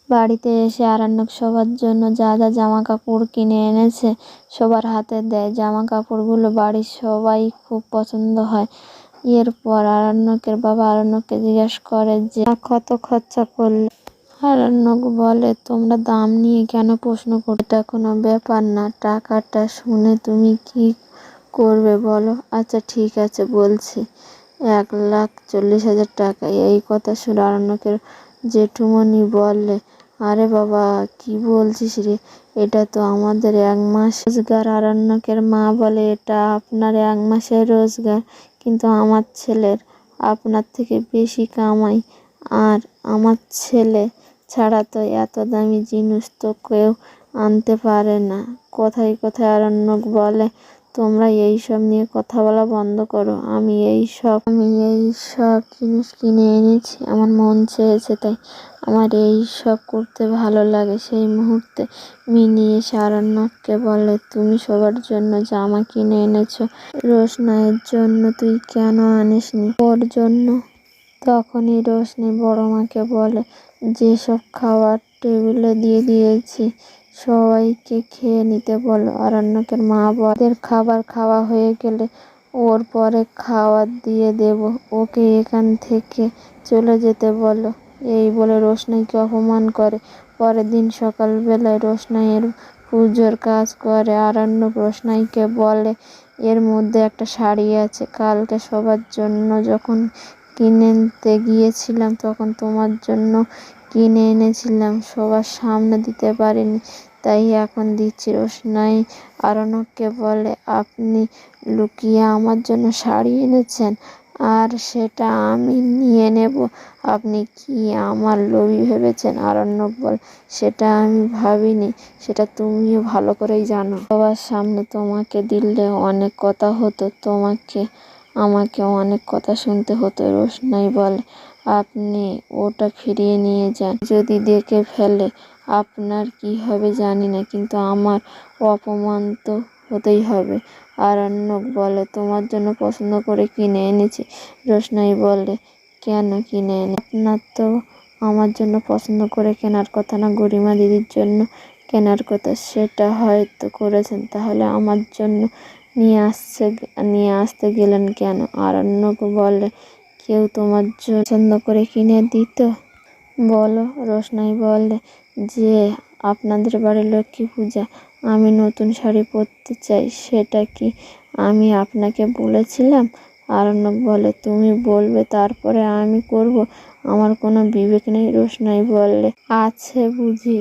বাড়িতে এসে আরণ্যক সবার জন্য যা যা জামা কাপড় কিনে এনেছে সবার হাতে দেয়। জামা কাপড়গুলো বাড়ির সবাই খুব পছন্দ হয়। এরপর আরণ্যকের বাবা আরণ্যককে জিজ্ঞেস করে যে কত খরচা করলে। আরণ্যক বলে, তোমরা দাম নিয়ে কেন প্রশ্ন করো? এটা কোনো ব্যাপার না, টাকাটা শুনে তুমি কি করবে বলো। আচ্ছা ঠিক আছে, বলছি 1,40,000 টাকা। এই কথা শুনে আরণ্যকের জেঠুমনি বললে, আরে বাবা, কি বলছিস রে, এটা তো আমাদের 1 মাস রোজগার। আরণ্যকের মা বলে, এটা আপনার 1 মাসের রোজগার, কিন্তু আমার ছেলের আপনার থেকে বেশি কামাই, আর আমার ছেলে ছাড়া তো এত দামি জিনিস তো কেউ আনতে পারে না। কথায় কথায় আরণ্যক বলে, তোমরা এইসব নিয়ে কথা বলা বন্ধ করো। আমি এই সব জিনিস কিনে এনেছি, আমার মন চেয়েছে, তাই আমার এই সব করতে ভালো লাগে। সেই মুহূর্তে মিনি এসে আরণ্যককে বলে, তুমি সবার জন্য জামা কিনে এনেছো, রোশনাইয়ের জন্য তুই কেন আনিসনি? ওর জন্য। তখনই রোশনি বড় মাকে বলে, যেসব খাবার টেবিলে দিয়ে দিয়েছি সবাইকে খেয়ে নিতে বলো। আরণ্যকের মা বলে, ওদের খাবার খাওয়া হয়ে গেলে ওর পরে খাবার দিয়ে দেব, ওকে এখান থেকে চলে যেতে বলো। এই বলে রোশনাইকে অপমান করে। পরের দিন সকালবেলায় রোশনাইয়ের পুজোর কাজ করে। আরণ্যক রোশনাইকে বলে, এর মধ্যে একটা শাড়ি আছে, কালকে সবার জন্য যখন কিনতে গিয়েছিলাম তখন তোমার জন্য কিনে এনেছিলাম, সবার সামনে দিতে পারিনি, তাই এখন দিচ্ছি। রোশনাই আরণ্যককে বলে, আপনি লুকিয়ে আমার জন্য শাড়ি এনেছেন, আর সেটা আমি নিয়ে নেব? আপনি কি আমার লোভী ভেবেছেন? আরণ্যক বলে, সেটা আমি ভাবিনি, সেটা তুমিও ভালো করেই জানো। সবার সামনে তোমাকে দিলে অনেক কথা হতো, আমাকে অনেক কথা শুনতে হতো। রোশনাই বলে, আপনি ওটা ফিরিয়ে নিয়ে যান, যদি দেখে ফেলে আপনার কি হবে জানি না, কিন্তু আমার অপমান তো হতেই হবে। আরণ্যক বলে, তোমার জন্য পছন্দ করে কিনে এনেছি। রোশনাই বলে, কেন কিনে আপনার তো আমার জন্য পছন্দ করে কেনার কথা না, গরিমা দিদির জন্য কেনার কথা, সেটা হয়তো করেছেন, তাহলে আমার জন্য নিয়ে আসতে গেলেন কেন? আরণ্যক বলে, কেউ তোমার জন্য পছন্দ করে কিনে দিত বলো? রোশনাই বলে, যে আপনাদের বাড়ির লক্ষ্মী পূজা, আমি নতুন শাড়ি পরতে চাই, সেটা কি আমি আপনাকে বলেছিলাম? আরণ্যক বলে, তুমি বলবে তারপরে আমি করব? আমার কোনো বিবেক নেই? রোশনাই বললে, আছে বুঝি।